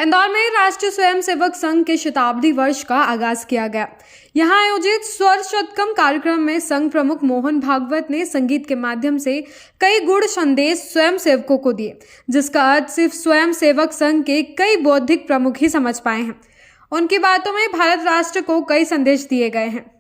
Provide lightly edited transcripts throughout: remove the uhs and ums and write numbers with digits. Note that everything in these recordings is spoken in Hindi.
इंदौर में राष्ट्रीय स्वयंसेवक संघ के शताब्दी वर्ष का आगाज किया गया। यहां आयोजित स्वर शतकम कार्यक्रम में संघ प्रमुख मोहन भागवत ने संगीत के माध्यम से कई गुण संदेश स्वयंसेवकों को दिए, जिसका अर्थ सिर्फ स्वयंसेवक संघ के कई बौद्धिक प्रमुख ही समझ पाए हैं। उनकी बातों में भारत राष्ट्र को कई संदेश दिए गए हैं।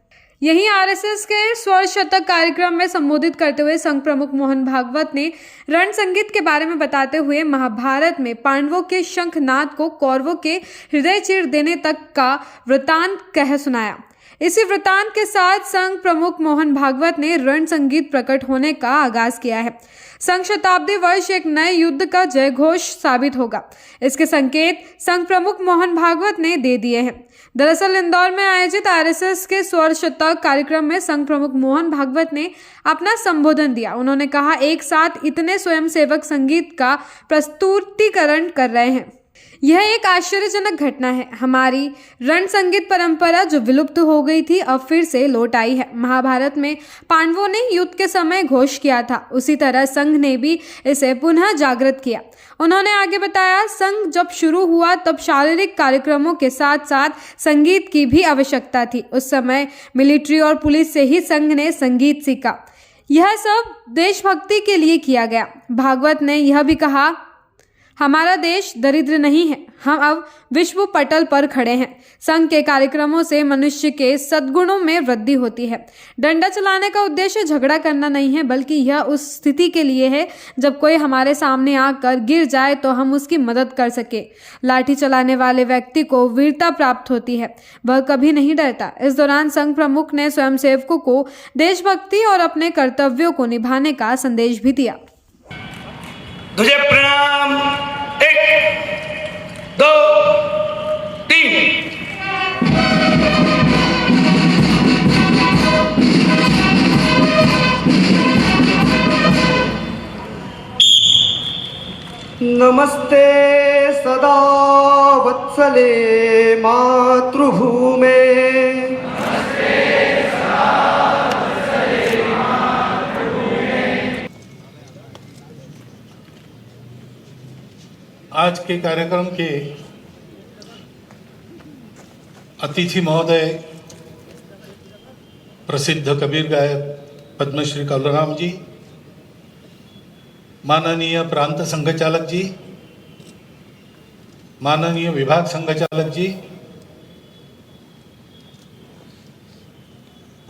यहीं आरएसएस के स्वर शतक कार्यक्रम में संबोधित करते हुए संघ प्रमुख मोहन भागवत ने रण संगीत के बारे में बताते हुए महाभारत में पांडवों के शंखनाद को कौरवों के हृदय चीर देने तक का वृतांत कह सुनाया। इसी वृतांत के साथ संघ प्रमुख मोहन भागवत ने रण संगीत प्रकट होने का आगाज किया है। संघ शताब्दी वर्ष एक नए युद्ध का जय घोष साबित होगा, इसके संकेत संघ प्रमुख मोहन भागवत ने दे दिए हैं। दरअसल इंदौर में आयोजित आरएसएस के स्वर शतक कार्यक्रम में संघ प्रमुख मोहन भागवत ने अपना संबोधन दिया। उन्होंने कहा, एक साथ इतने स्वयंसेवक संगीत का प्रस्तुतिकरण कर रहे हैं, यह एक आश्चर्यजनक घटना है। हमारी रण संगीत परंपरा जो विलुप्त हो गई थी अब फिर से लौट आई है। महाभारत में पांडवों ने युद्ध के समय घोष किया था, उसी तरह संघ ने भी इसे पुनः जागृत किया। उन्होंने आगे बताया, संघ जब शुरू हुआ तब शारीरिक कार्यक्रमों के साथ साथ संगीत की भी आवश्यकता थी। उस समय मिलिट्री और पुलिस से ही संघ ने संगीत सीखा। यह सब देशभक्ति के लिए किया गया। भागवत ने यह भी कहा, हमारा देश दरिद्र नहीं है, हम अब विश्व पटल पर खड़े हैं। संघ के कार्यक्रमों से मनुष्य के सद्गुणों में वृद्धि होती है। डंडा चलाने का उद्देश्य झगड़ा करना नहीं है, बल्कि यह उस स्थिति के लिए है जब कोई हमारे सामने आकर गिर जाए तो हम उसकी मदद कर सके। लाठी चलाने वाले व्यक्ति को वीरता प्राप्त होती है, वह कभी नहीं डरता। इस दौरान संघ प्रमुख ने स्वयंसेवकों को देशभक्ति और अपने कर्तव्यों को निभाने का संदेश भी दिया। तुझे प्रणाम। 1 2 3। नमस्ते सदा वत्सले मातृभूमे, आज के कार्यक्रम के अतिथि महोदय प्रसिद्ध कबीर गायक पद्मश्री कलराम जी, माननीय प्रांत संघचालक जी, माननीय विभाग संघचालक जी,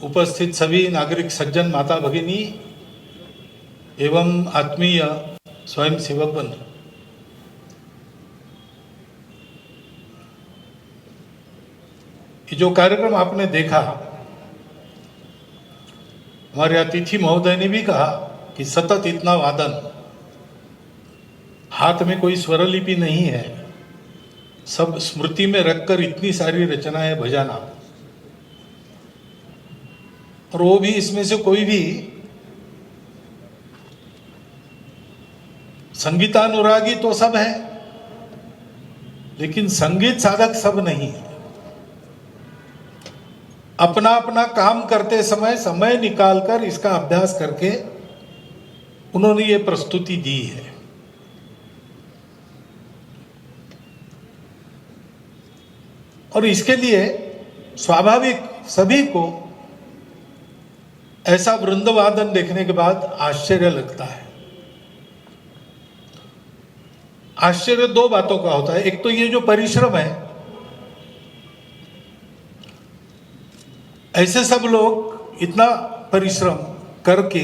उपस्थित सभी नागरिक सज्जन, माता भगिनी एवं आत्मीय स्वयंसेवक बंधु, जो कार्यक्रम आपने देखा, हमारे अतिथि महोदय ने भी कहा कि सतत इतना वादन, हाथ में कोई स्वरलिपि नहीं है, सब स्मृति में रखकर इतनी सारी रचनाएं बजाना, और वो भी इसमें से कोई भी संगीतानुरागी तो सब है, लेकिन संगीत साधक सब नहीं है। अपना अपना काम करते समय निकालकर इसका अभ्यास करके उन्होंने ये प्रस्तुति दी है। और इसके लिए स्वाभाविक सभी को ऐसा वृंदवादन देखने के बाद आश्चर्य लगता है। आश्चर्य दो बातों का होता है। एक तो ये जो परिश्रम है, ऐसे सब लोग इतना परिश्रम करके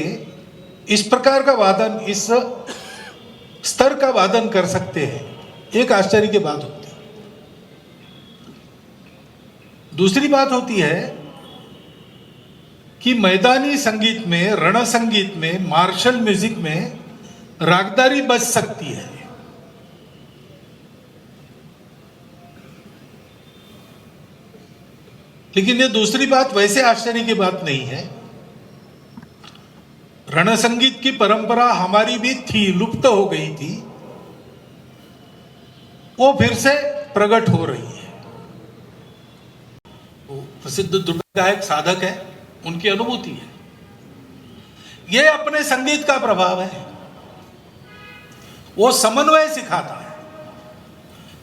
इस प्रकार का वादन, इस स्तर का वादन कर सकते हैं, एक आश्चर्य की बात होती है। दूसरी बात होती है कि मैदानी संगीत में, रण संगीत में, मार्शल म्यूजिक में रागदारी बज सकती है। लेकिन ये दूसरी बात वैसे आश्चर्य की बात नहीं है। रण संगीत की परंपरा हमारी भी थी, लुप्त हो गई थी, वो फिर से प्रकट हो रही है। वो प्रसिद्ध दुर्गा गायक साधक है, उनकी अनुभूति है। ये अपने संगीत का प्रभाव है। वो समन्वय सिखाता है,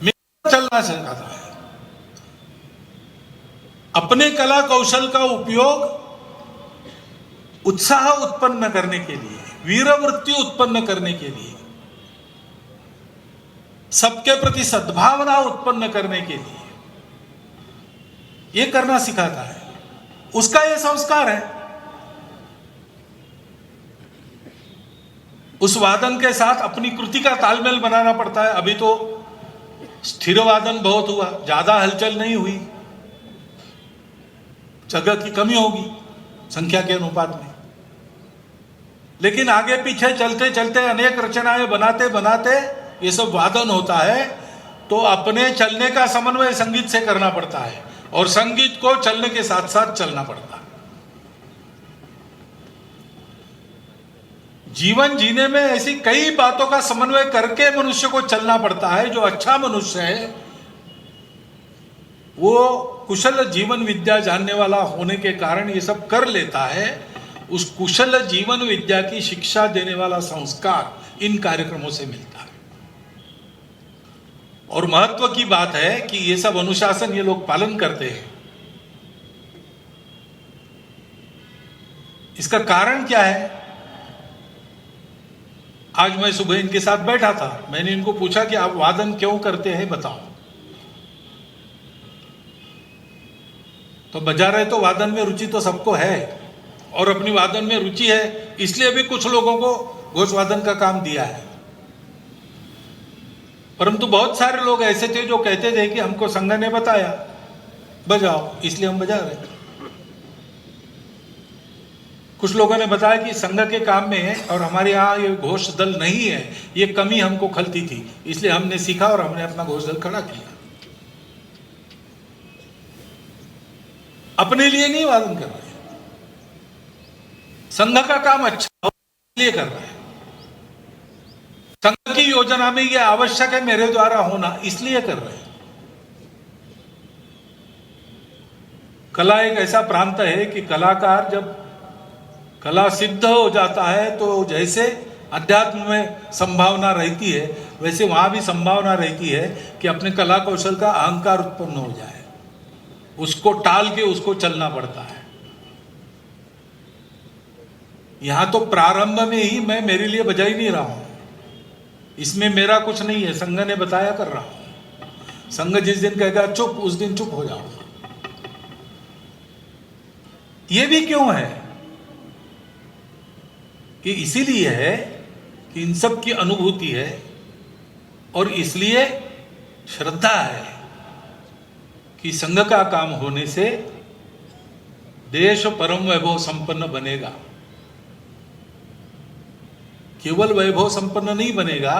मिलकर चलना सिखाता है। अपने कला कौशल का उपयोग उत्साह उत्पन्न करने के लिए, वीरवृत्ति उत्पन्न करने के लिए, सबके प्रति सद्भावना उत्पन्न करने के लिए यह करना सिखाता है। उसका यह संस्कार है। उस वादन के साथ अपनी कृति का तालमेल बनाना पड़ता है। अभी तो स्थिर वादन बहुत हुआ, ज्यादा हलचल नहीं हुई, जगह की कमी होगी संख्या के अनुपात में, लेकिन आगे पीछे चलते चलते अनेक रचनाएं बनाते बनाते ये सब वादन होता है, तो अपने चलने का समन्वय संगीत से करना पड़ता है और संगीत को चलने के साथ साथ चलना पड़ता है। जीवन जीने में ऐसी कई बातों का समन्वय करके मनुष्य को चलना पड़ता है। जो अच्छा मनुष्य है वो कुशल जीवन विद्या जानने वाला होने के कारण ये सब कर लेता है। उस कुशल जीवन विद्या की शिक्षा देने वाला संस्कार इन कार्यक्रमों से मिलता है। और महत्व की बात है कि ये सब अनुशासन ये लोग पालन करते हैं। इसका कारण क्या है? आज मैं सुबह इनके साथ बैठा था, मैंने इनको पूछा कि आप वादन क्यों करते हैं, बताओ। तो बजा रहे तो वादन में रुचि तो सबको है और अपनी वादन में रुचि है, इसलिए भी कुछ लोगों को घोष वादन का काम दिया है। परंतु बहुत सारे लोग ऐसे थे जो कहते थे कि हमको संघ ने बताया बजाओ, इसलिए हम बजा रहे। कुछ लोगों ने बताया कि संघ के काम में है और हमारे यहाँ ये घोष दल नहीं है, ये कमी हमको खलती थी, इसलिए हमने सीखा और हमने अपना घोष दल खड़ा किया। अपने लिए नहीं वादन कर रहे, संघ का काम अच्छा हो इसलिए कर रहे हैं। संघ की योजना में यह आवश्यक है मेरे द्वारा होना, इसलिए कर रहे हैं। कला एक ऐसा प्रांत है कि कलाकार जब कला सिद्ध हो जाता है तो जैसे अध्यात्म में संभावना रहती है वैसे वहां भी संभावना रहती है कि अपने कला कौशल का अहंकार उत्पन्न हो जाए, उसको टाल के उसको चलना पड़ता है। यहां तो प्रारंभ में ही मैं मेरे लिए बजा ही नहीं रहा हूं, इसमें मेरा कुछ नहीं है, संघ ने बताया कर रहा हूं। संघ जिस दिन कहेगा चुप, उस दिन चुप हो जाओ। यह भी क्यों है कि इसीलिए है कि इन सब की अनुभूति है और इसलिए श्रद्धा है कि संघ का काम होने से देश परम वैभव संपन्न बनेगा। केवल वैभव संपन्न नहीं बनेगा,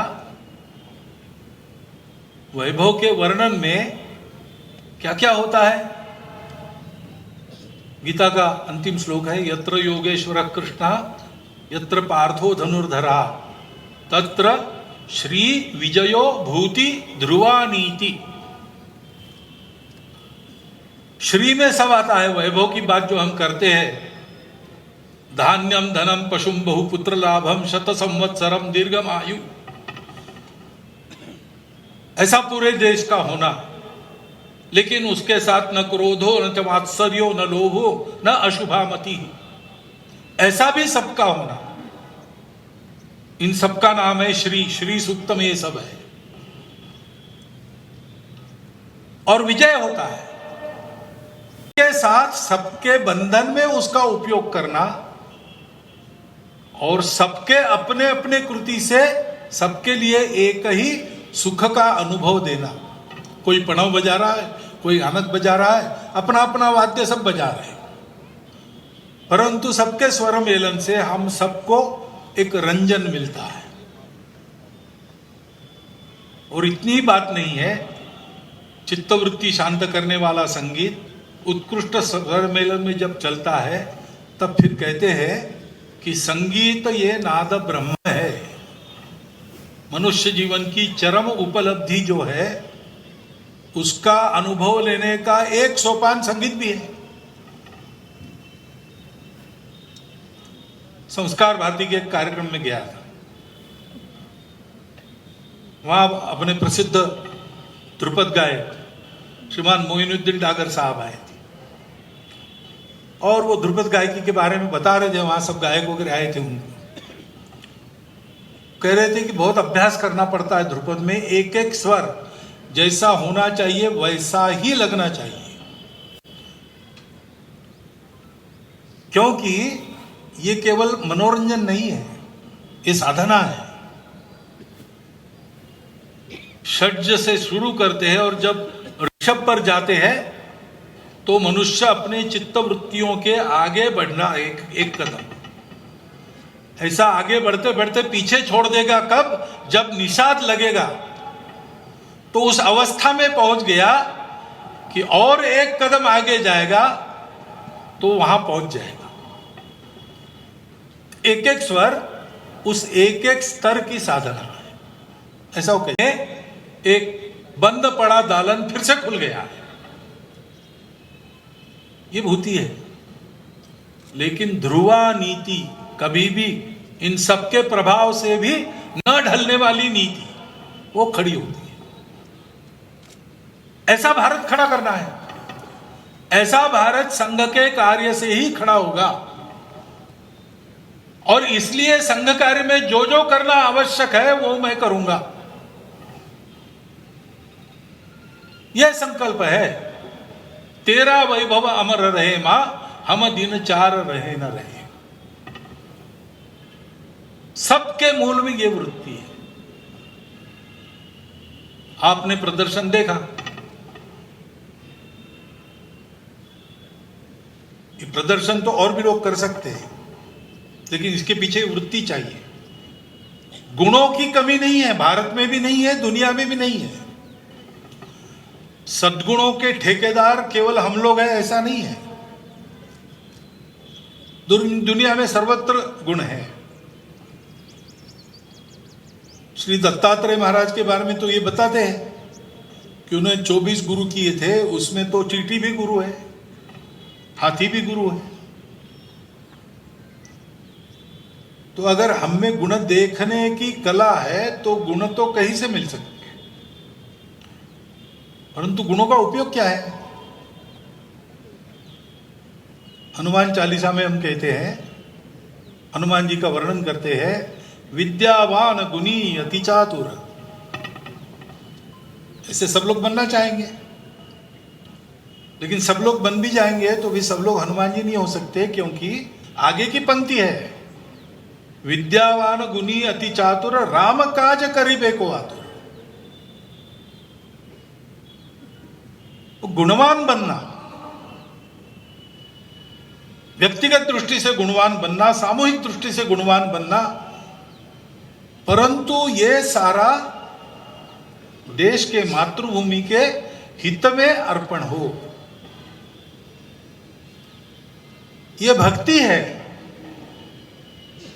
वैभव के वर्णन में क्या क्या होता है। गीता का अंतिम श्लोक है, यत्र योगेश्वर कृष्ण यत्र पार्थो धनुर्धरा तत्र श्री विजयो भूति ध्रुवानीति। श्री में सब आता है, वैभव की बात जो हम करते हैं, धान्यम धनम पशुम बहुपुत्र लाभम शत संवत्सरम दीर्घम आयु, ऐसा पूरे देश का होना, लेकिन उसके साथ न क्रोधो न च मात्सर्यो न लोभो न अशुभामति, ऐसा भी सबका होना। इन सबका नाम है श्री। श्री सूक्त में ये सब है। और विजय होता है के साथ सबके बंधन में उसका उपयोग करना और सबके अपने अपने कृति से सबके लिए एक ही सुख का अनुभव देना। कोई प्रणव बजा रहा है, कोई आनंद बजा रहा है, अपना अपना वाद्य सब बजा रहे हैं, परंतु सबके स्वर मेलन से हम सबको एक रंजन मिलता है। और इतनी बात नहीं है, चित्तवृत्ति शांत करने वाला संगीत उत्कृष्ट स्वर मेलन में जब चलता है तब फिर कहते हैं कि संगीत ये नाद ब्रह्म है। मनुष्य जीवन की चरम उपलब्धि जो है उसका अनुभव लेने का एक सोपान संगीत भी है। संस्कार भारती के एक कार्यक्रम में गया था, वहां अपने प्रसिद्ध ध्रुपद गायक श्रीमान मोइनुद्दीन डागर साहब आए थे और वो ध्रुपद गायकी के बारे में बता रहे थे। वहां सब गायक वगैरह आए थे, उनको कह रहे थे कि बहुत अभ्यास करना पड़ता है ध्रुपद में, एक एक स्वर जैसा होना चाहिए वैसा ही लगना चाहिए, क्योंकि ये केवल मनोरंजन नहीं है, ये साधना है। षड्ज से शुरू करते हैं और जब ऋषभ पर जाते हैं तो मनुष्य अपने चित्त वृत्तियों के आगे बढ़ना एक कदम, ऐसा आगे बढ़ते बढ़ते पीछे छोड़ देगा कब? जब निषाद लगेगा तो उस अवस्था में पहुंच गया कि और एक कदम आगे जाएगा तो वहां पहुंच जाएगा। एक एक स्वर उस एक एक स्तर की साधना है। ऐसा वो कहते हैं, एक बंद पड़ा दालन फिर से खुल गया, ये भूति है। लेकिन ध्रुवा नीति कभी भी इन सबके प्रभाव से भी न ढलने वाली नीति वो खड़ी होती है। ऐसा भारत खड़ा करना है, ऐसा भारत संघ के कार्य से ही खड़ा होगा। और इसलिए संघ कार्य में जो जो करना आवश्यक है वो मैं करूंगा, यह संकल्प है। तेरा वैभव अमर रहे मां, हम दिन चार रहे न रहे। सबके मूल में यह वृत्ति है। आपने प्रदर्शन देखा, ये प्रदर्शन तो और भी लोग कर सकते हैं, लेकिन इसके पीछे वृत्ति चाहिए। गुणों की कमी नहीं है, भारत में भी नहीं है, दुनिया में भी नहीं है। सद्गुणों के ठेकेदार केवल हम लोग हैं ऐसा नहीं है। दुनिया में सर्वत्र गुण है। श्री दत्तात्रेय महाराज के बारे में तो ये बताते हैं कि उन्होंने 24 गुरु किए थे, उसमें तो चींटी भी गुरु है, हाथी भी गुरु है। तो अगर हम में गुण देखने की कला है तो गुण तो कहीं से मिल सकते हैं, परंतु गुणों का उपयोग क्या है? हनुमान चालीसा में हम कहते हैं, हनुमान जी का वर्णन करते हैं, विद्यावान गुणी अति चातुर। ऐसे सब लोग बनना चाहेंगे, लेकिन सब लोग बन भी जाएंगे तो भी सब लोग हनुमान जी नहीं हो सकते, क्योंकि आगे की पंक्ति है, विद्यावान गुणी अति चातुर राम काज करिबे को आतुर। गुणवान बनना, व्यक्तिगत दृष्टि से गुणवान बनना, सामूहिक दृष्टि से गुणवान बनना, परंतु ये सारा देश के मातृभूमि के हित में अर्पण हो, ये भक्ति है।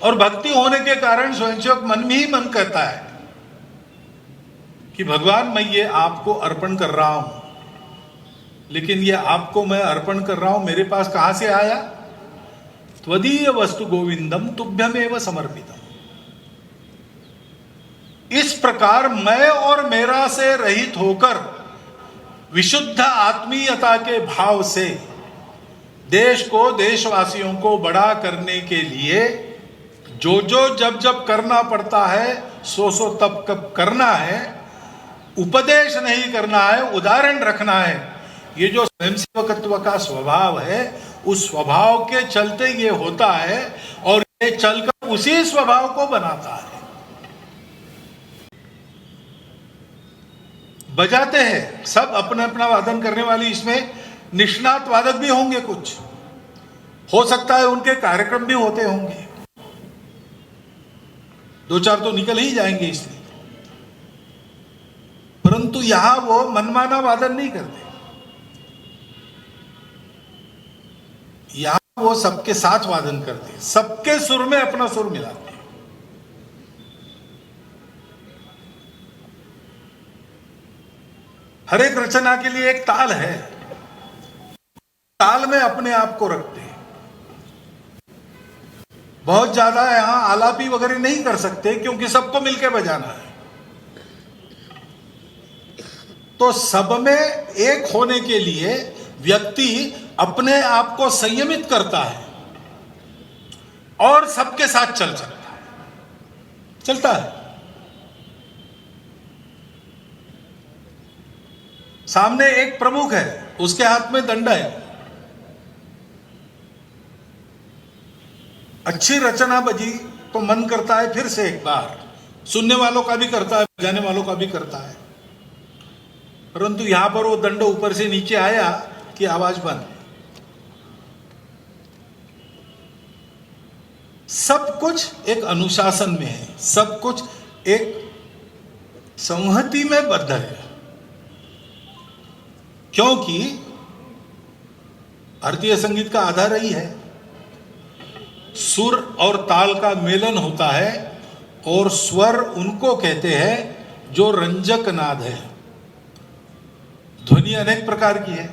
और भक्ति होने के कारण स्वयंसेवक मन में ही मन कहता है कि भगवान मैं ये आपको अर्पण कर रहा हूं, लेकिन ये आपको मैं अर्पण कर रहा हूं, मेरे पास कहां से आया? त्वदीय वस्तु गोविंदम तुभ्यमेव समर्पितम। इस प्रकार मैं और मेरा से रहित होकर विशुद्ध आत्मीयता के भाव से देश को, देशवासियों को बड़ा करने के लिए जो जो जब जब करना पड़ता है सो सो तब कब करना है, उपदेश नहीं करना है, उदाहरण रखना है। ये जो स्वयंसेवकत्व का स्वभाव है, उस स्वभाव के चलते ये होता है और ये चलकर उसी स्वभाव को बनाता है। बजाते हैं सब अपना अपना वादन करने वाली, इसमें निष्णात वादक भी होंगे, कुछ हो सकता है उनके कार्यक्रम भी होते होंगे, दो चार तो निकल ही जाएंगे इसमें, परंतु यहां वो मनमाना वादन नहीं करते। यहां वो सबके साथ वादन करते हैं, सबके सुर में अपना सुर मिलाते हैं। हर एक रचना के लिए एक ताल है, ताल में अपने आप को रखते हैं। बहुत ज्यादा यहां आलापी वगैरह नहीं कर सकते, क्योंकि सबको मिलकर बजाना है। तो सब में एक होने के लिए व्यक्ति अपने आप को संयमित करता है और सबके साथ चलता है। सामने एक प्रमुख है, उसके हाथ में दंड है, अच्छी रचना बजी तो मन करता है फिर से एक बार, सुनने वालों का भी करता है, बजाने वालों का भी करता है, परंतु यहां पर वो दंड ऊपर से नीचे आया कि आवाज बंद। सब कुछ एक अनुशासन में है, सब कुछ एक संहति में बद्ध है, क्योंकि भारतीय संगीत का आधार ही है सुर और ताल का मेलन होता है, और स्वर उनको कहते हैं जो रंजक नाद है। ध्वनि अनेक प्रकार की है,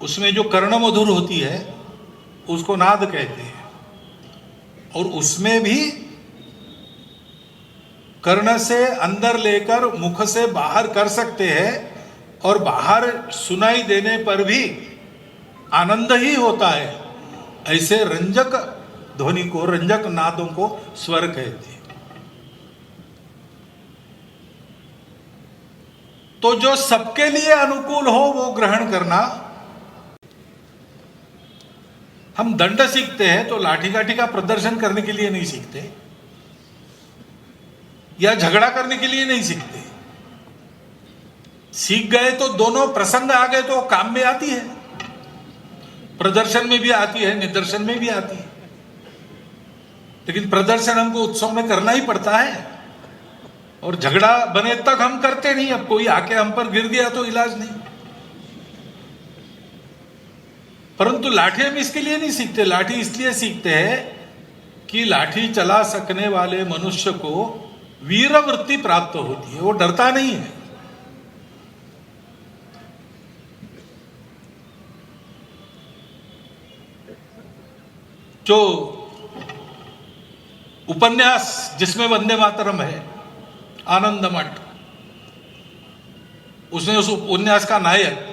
उसमें जो कर्ण मधुर होती है उसको नाद कहते हैं, और उसमें भी कर्ण से अंदर लेकर मुख से बाहर कर सकते हैं, और बाहर सुनाई देने पर भी आनंद ही होता है। ऐसे रंजक ध्वनि को, रंजक नादों को स्वर कहते हैं। तो जो सबके लिए अनुकूल हो वो ग्रहण करना। हम दंड सीखते हैं तो लाठी काठी का प्रदर्शन करने के लिए नहीं सीखते, या झगड़ा करने के लिए नहीं सीखते। सीख गए तो दोनों प्रसंग आ गए तो काम में आती है, प्रदर्शन में भी आती है, निदर्शन में भी आती है। लेकिन प्रदर्शन हमको उत्सव में करना ही पड़ता है, और झगड़ा बने तक हम करते नहीं। अब कोई आके हम पर गिर गया तो इलाज नहीं। परंतु लाठी हम इसके लिए नहीं सीखते, लाठी इसलिए सीखते हैं कि लाठी चला सकने वाले मनुष्य को वीर वृत्ति प्राप्त होती है, वो डरता नहीं है। जो उपन्यास जिसमें वंदे मातरम है, आनंद मठ, उसमें उस उपन्यास का नायक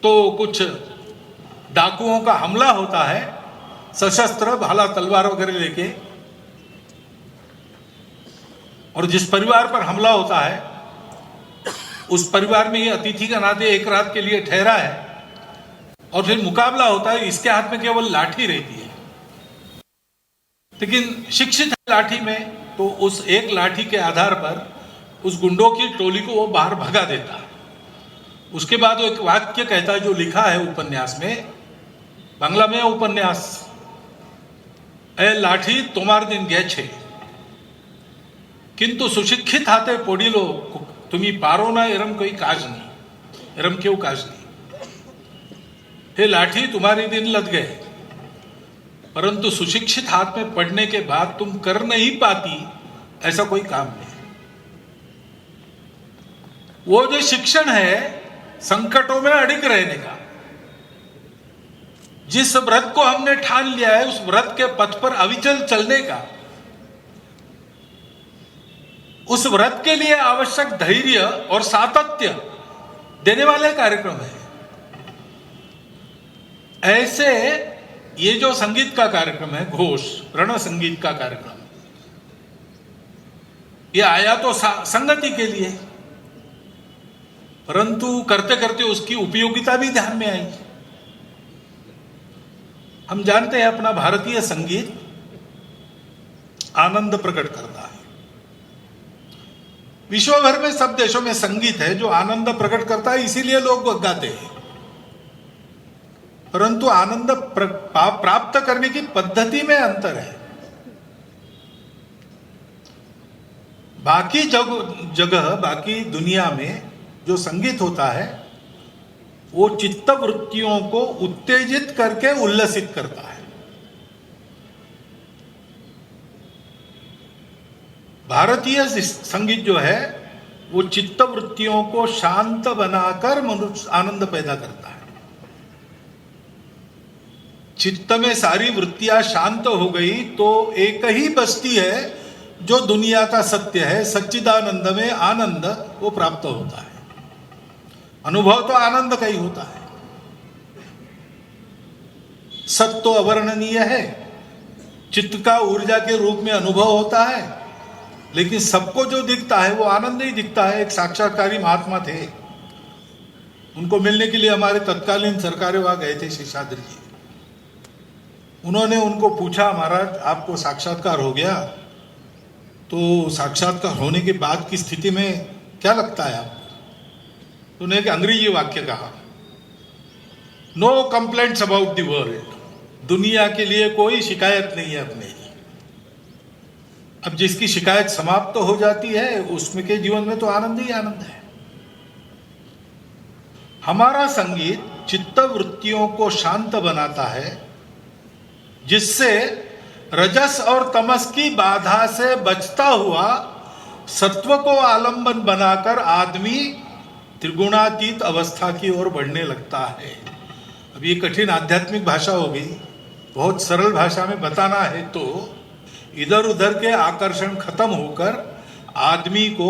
तो कुछ डाकुओं का हमला होता है, सशस्त्र भाला तलवार वगैरह लेके, और जिस परिवार पर हमला होता है उस परिवार में ये अतिथि का नाते एक रात के लिए ठहरा है, और फिर मुकाबला होता है। इसके हाथ में केवल लाठी रहती है, लेकिन शिक्षित है लाठी में, तो उस एक लाठी के आधार पर उस गुंडों की टोली को वो बाहर भगा देता है। उसके बाद वो एक वाक्य कहता है जो लिखा है उपन्यास में, बांग्ला में उपन्यास, ए लाठी तुम्हार दिन गे छे किंतु सुशिक्षित हाथे पड़िलो तुम्ही पारो ना एरम कोई काज नहीं, एरम क्यों काज नहीं। हे लाठी तुम्हारे दिन लग गए, परंतु सुशिक्षित हाथ में पड़ने के बाद तुम कर नहीं पाती ऐसा कोई काम नहीं। वो जो शिक्षण है संकटों में अड़िग रहने का, जिस व्रत को हमने ठान लिया है उस व्रत के पथ पर अविचल चलने का, उस व्रत के लिए आवश्यक धैर्य और सातत्य देने वाले कार्यक्रम है। ऐसे ये जो संगीत का कार्यक्रम है, घोष रण संगीत का कार्यक्रम, ये आया तो संगति के लिए, परंतु करते करते उसकी उपयोगिता भी ध्यान में आई। हम जानते हैं अपना भारतीय संगीत आनंद प्रकट करता है। विश्व भर में सब देशों में संगीत है जो आनंद प्रकट करता है, इसीलिए लोग गाते हैं। परंतु आनंद प्राप्त करने की पद्धति में अंतर है। बाकी जगह बाकी दुनिया में जो संगीत होता है वो चित्त वृत्तियों को उत्तेजित करके उल्लसित करता है। भारतीय संगीत जो है वो चित्त वृत्तियों को शांत बनाकर मनुष्य आनंद पैदा करता है। चित्त में सारी वृत्तियां शांत हो गई तो एक ही बस्ती है जो दुनिया का सत्य है, सच्चिदानंद में आनंद वो प्राप्त होता है। अनुभव तो आनंद का ही होता है। सत्य तो अवर्णनीय है, चित्त का ऊर्जा के रूप में अनुभव होता है, लेकिन सबको जो दिखता है वो आनंद ही दिखता है। एक साक्षात्कारी महात्मा थे, उनको मिलने के लिए हमारे तत्कालीन सरकारें वहां गए थे, शेषाद्री जी। उन्होंने उनको पूछा, महाराज आपको साक्षात्कार हो गया, तो साक्षात्कार होने के बाद की स्थिति में क्या लगता है आपको? तो उन्होंने एक अंग्रेजी वाक्य कहा, no complaints about the world. दुनिया के लिए कोई शिकायत नहीं है अपने की। अब जिसकी शिकायत समाप्त तो हो जाती है, उसमें के जीवन में तो आनंद ही आनंद है। हमारा संगीत चित्त वृत्तियों को शांत बनाता है, जिससे रजस और तमस की बाधा से बचता हुआ सत्व को आलंबन बनाकर आदमी त्रिगुणातीत अवस्था की ओर बढ़ने लगता है। अब ये कठिन आध्यात्मिक भाषा हो गई, बहुत सरल भाषा में बताना है तो इधर उधर के आकर्षण खत्म होकर आदमी को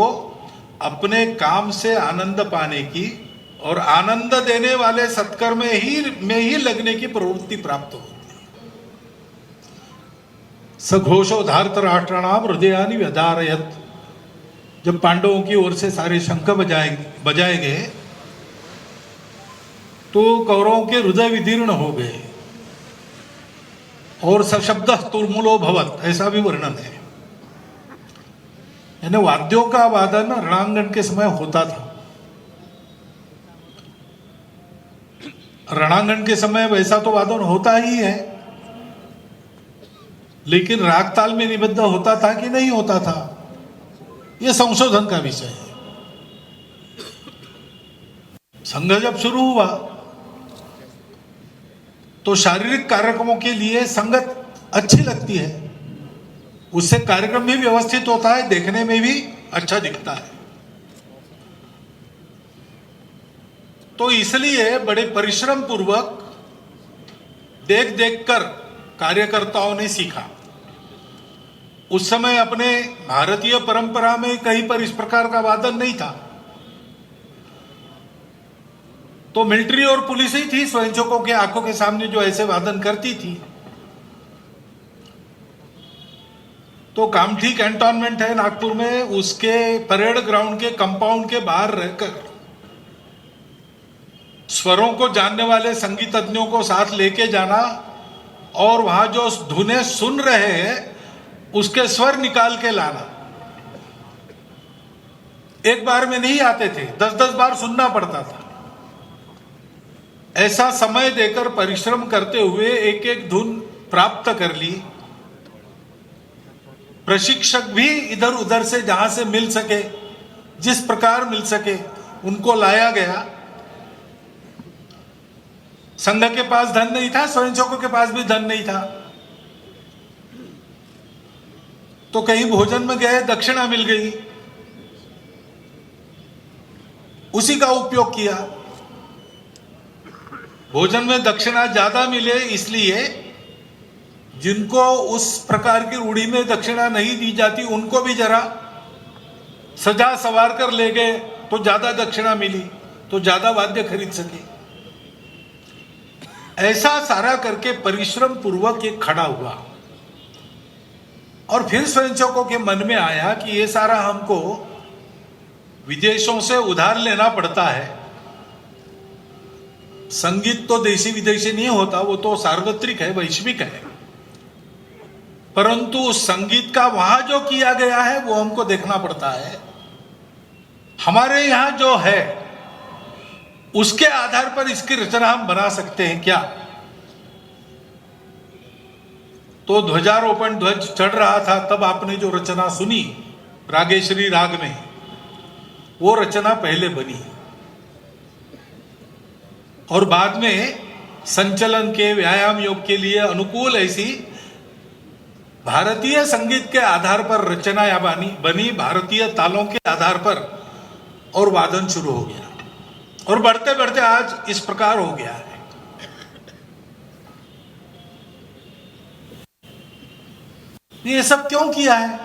अपने काम से आनंद पाने की और आनंद देने वाले सत्कर्म में ही लगने की प्रवृत्ति प्राप्त होती है। सघोषो धार्तराष्ट्राणाम हृदयानि व्यधारयत्। जब पांडवों की ओर से सारे शंख बजाए गए तो कौरवों के हृदय विदीर्ण हो गए और सशब्द तुर्मुलो भवत, ऐसा भी वर्णन है। यानी वाद्यों का वादन रणांगण के समय होता था। रणांगण के समय वैसा तो वादन होता ही है, लेकिन राग ताल में निबद्ध होता था कि नहीं होता था, यह संशोधन का विषय है। संघ जब शुरू हुआ तो शारीरिक कार्यक्रमों के लिए संगत अच्छी लगती है, उससे कार्यक्रम भी व्यवस्थित होता है, देखने में भी अच्छा दिखता है। तो इसलिए बड़े परिश्रम पूर्वक देख देख कर कार्यकर्ताओं ने सीखा। उस समय अपने भारतीय परंपरा में कहीं पर इस प्रकार का वादन नहीं था, तो मिलिट्री और पुलिस ही थी स्वयंसेवकों के आंखों के सामने जो ऐसे वादन करती थी। तो कामठी कैंटोनमेंट है नागपुर में, उसके परेड ग्राउंड के कंपाउंड के बाहर रहकर स्वरों को जानने वाले संगीतज्ञों को साथ लेके जाना और वहां जो धुनें सुन रहे हैं उसके स्वर निकाल के लाना। एक बार में नहीं आते थे, 10-10 बार सुनना पड़ता था। ऐसा समय देकर परिश्रम करते हुए एक एक धुन प्राप्त कर ली। प्रशिक्षक भी इधर उधर से जहां से मिल सके, जिस प्रकार मिल सके उनको लाया गया। संघ के पास धन नहीं था, स्वयंसेवकों के पास भी धन नहीं था, तो कहीं भोजन में गए, दक्षिणा मिल गई, उसी का उपयोग किया। भोजन में दक्षिणा ज्यादा मिले इसलिए जिनको उस प्रकार की रूढ़ी में दक्षिणा नहीं दी जाती उनको भी जरा सजा सवार कर ले गए, तो ज्यादा दक्षिणा मिली, तो ज्यादा वाद्य खरीद सके। ऐसा सारा करके परिश्रम पूर्वक ये खड़ा हुआ। और फिर स्वयंसेवकों के मन में आया कि ये सारा हमको विदेशों से उधार लेना पड़ता है। संगीत तो देशी विदेशी नहीं होता, वो तो सार्वत्रिक है, वैश्विक है, परंतु उस संगीत का वहां जो किया गया है वो हमको देखना पड़ता है। हमारे यहां जो है उसके आधार पर इसकी रचना हम बना सकते हैं क्या? तो ध्वजारोपण ध्वज चढ़ रहा था तब आपने जो रचना सुनी रागेश्वरी राग में, वो रचना पहले बनी और बाद में संचलन के व्यायाम योग के लिए अनुकूल ऐसी भारतीय संगीत के आधार पर रचना या बनी भारतीय तालों के आधार पर, और वादन शुरू हो गया और बढ़ते बढ़ते आज इस प्रकार हो गया है। ये सब क्यों किया है?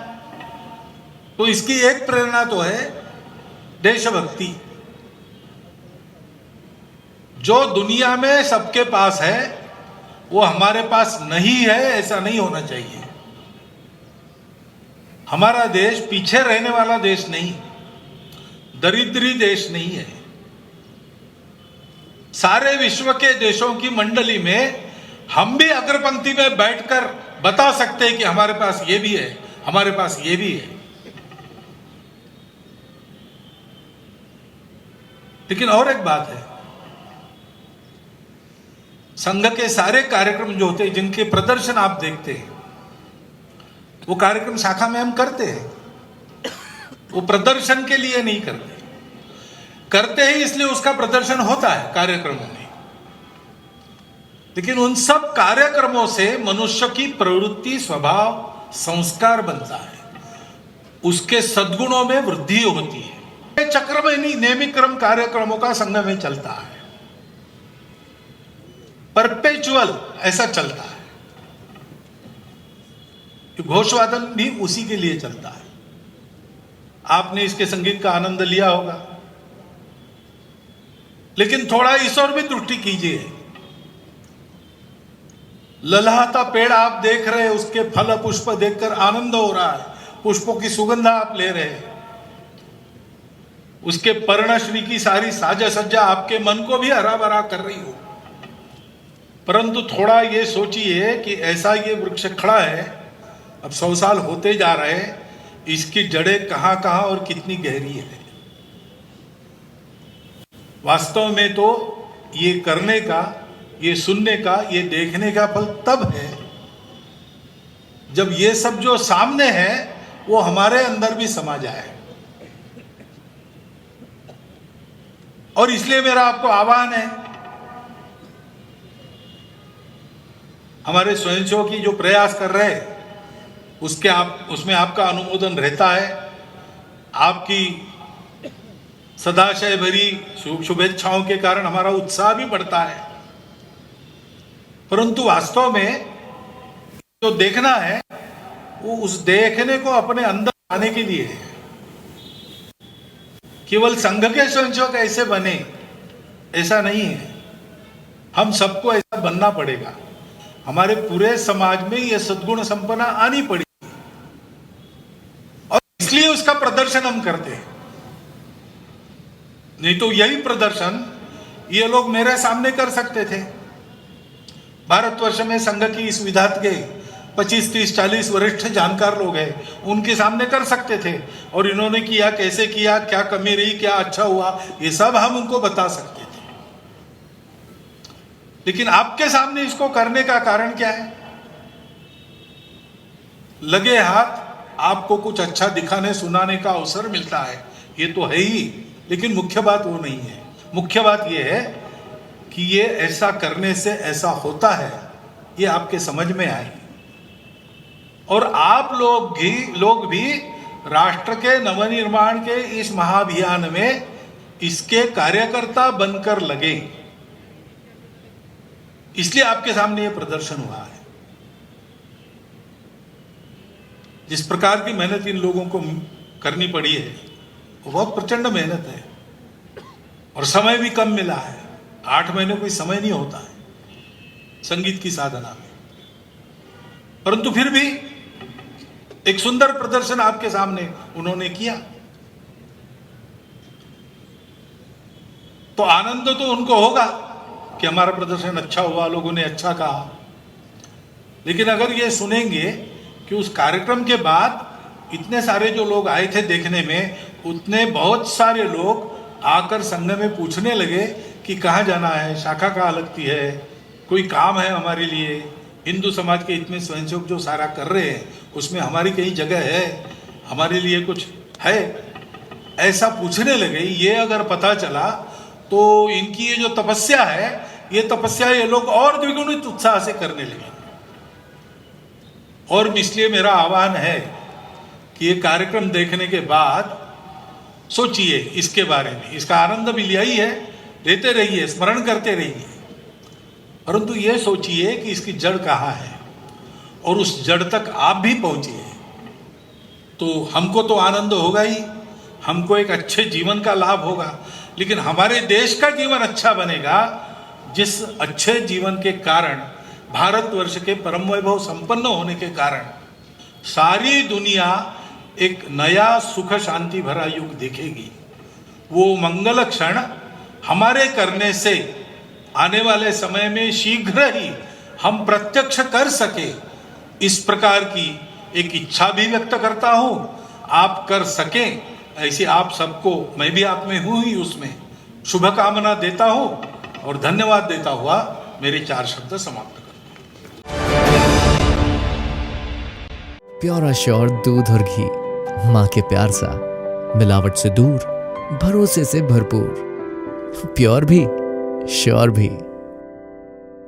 तो इसकी एक प्रेरणा तो है देशभक्ति, जो दुनिया में सबके पास है वो हमारे पास नहीं है, ऐसा नहीं होना चाहिए। हमारा देश पीछे रहने वाला देश नहीं, दरिद्री देश नहीं है। सारे विश्व के देशों की मंडली में हम भी अग्रपंक्ति में बैठकर बता सकते हैं कि हमारे पास ये भी है, हमारे पास ये भी है। लेकिन और एक बात है, संघ के सारे कार्यक्रम जो होते हैं, जिनके प्रदर्शन आप देखते हैं, वो कार्यक्रम शाखा में हम करते हैं। वो प्रदर्शन के लिए नहीं करते, करते हैं इसलिए उसका प्रदर्शन होता है कार्यक्रमों में। लेकिन उन सब कार्यक्रमों से मनुष्य की प्रवृत्ति, स्वभाव, संस्कार बनता है, उसके सद्गुणों में वृद्धि होती है। चक्र में नहीं, नियमित क्रम कार्यक्रमों का संघ में चलता है, परपेचुअल ऐसा चलता है। घोषवादन भी उसी के लिए चलता है। आपने इसके संगीत का आनंद लिया होगा, लेकिन थोड़ा इस ओर भी दृष्टि कीजिए। ललहाता पेड़ आप देख रहे हैं, उसके फल पुष्प देखकर आनंद हो रहा है, पुष्पों की सुगंध आप ले रहे हैं, उसके पर्णश्री की सारी साजा सज्जा आपके मन को भी हरा भरा कर रही हो। परंतु थोड़ा ये सोचिए कि ऐसा ये वृक्ष खड़ा है, अब 100 साल होते जा रहे हैं, इसकी जड़ें कहां कहां और कितनी गहरी है। वास्तव में तो ये करने का, ये सुनने का, ये देखने का फल तब है जब ये सब जो सामने है वो हमारे अंदर भी समा जाए। और इसलिए मेरा आपको आह्वान है, हमारे स्वयंसेवक जो प्रयास कर रहे हैं उसमें आपका अनुमोदन रहता है, आपकी सदाशय भरी शुभेच्छाओं के कारण हमारा उत्साह भी बढ़ता है। परंतु वास्तव में जो देखना है वो उस देखने को अपने अंदर आने के लिए है। केवल संघ के स्वयंसेवक ऐसे बने ऐसा नहीं है, हम सबको ऐसा बनना पड़ेगा। हमारे पूरे समाज में यह सद्गुण संपन्ना आनी पड़ेगी, और इसलिए उसका प्रदर्शन हम करते हैं। नहीं तो यही प्रदर्शन ये लोग मेरे सामने कर सकते थे। भारतवर्ष में संघ की इस विधात के 25, 30, 40 वरिष्ठ जानकार लोग हैं, उनके सामने कर सकते थे, और इन्होंने किया, कैसे किया, क्या कमी रही, क्या अच्छा हुआ, ये सब हम उनको बता सकते थे। लेकिन आपके सामने इसको करने का कारण क्या है? लगे हाथ आपको कुछ अच्छा दिखाने सुनाने का अवसर मिलता है, ये तो है ही, लेकिन मुख्य बात वो नहीं है। मुख्य बात ये है कि ये ऐसा करने से ऐसा होता है, ये आपके समझ में आए, और आप लोग भी राष्ट्र के नवनिर्माण के इस महाअभियान में इसके कार्यकर्ता बनकर लगे। इसलिए आपके सामने ये प्रदर्शन हुआ है। जिस प्रकार की मेहनत इन लोगों को करनी पड़ी है वो बहुत प्रचंड मेहनत है, और समय भी कम मिला है। 8 महीने कोई समय नहीं होता है संगीत की साधना में, परंतु फिर भी एक सुंदर प्रदर्शन आपके सामने उन्होंने किया। तो आनंद तो उनको होगा कि हमारा प्रदर्शन अच्छा हुआ, लोगों ने अच्छा कहा। लेकिन अगर ये सुनेंगे कि उस कार्यक्रम के बाद इतने सारे जो लोग आए थे देखने में, उतने बहुत सारे लोग आकर संघ में पूछने लगे कि कहाँ जाना है, शाखा कहाँ लगती है, कोई काम है हमारे लिए, हिंदू समाज के इतने स्वयंसेवक जो सारा कर रहे हैं उसमें हमारी कहीं जगह है, हमारे लिए कुछ है, ऐसा पूछने लगे। ये अगर पता चला तो इनकी ये जो तपस्या है, ये तपस्या ये लोग और द्विगुणित उत्साह से करने लगे। और इसलिए मेरा आह्वान है कि ये कार्यक्रम देखने के बाद सोचिए इसके बारे में, इसका आनंद भी लिया ही है, लेते रहिए, स्मरण करते रहिए, परंतु ये सोचिए कि इसकी जड़ कहाँ है, और उस जड़ तक आप भी पहुंचिए। तो हमको तो आनंद होगा ही, हमको एक अच्छे जीवन का लाभ होगा, लेकिन हमारे देश का जीवन अच्छा बनेगा जिस अच्छे जीवन के कारण, भारतवर्ष के परम वैभव संपन्न होने के कारण सारी दुनिया एक नया सुख शांति भरा युग देखेगी। वो मंगल क्षण हमारे करने से आने वाले समय में शीघ्र ही हम प्रत्यक्ष कर सके, इस प्रकार की एक इच्छा भी व्यक्त करता हूं। आप कर सकें ऐसे आप सबको, मैं भी आप में हूं ही, उसमें शुभकामना देता हूं और धन्यवाद देता हुआ मेरे 4 शब्द समाप्त करता हूं। प्योर श्योर दूध और घी, माँ के प्यार सा, मिलावट से दूर, भरोसे से भरपूर, प्योर भी श्योर भी।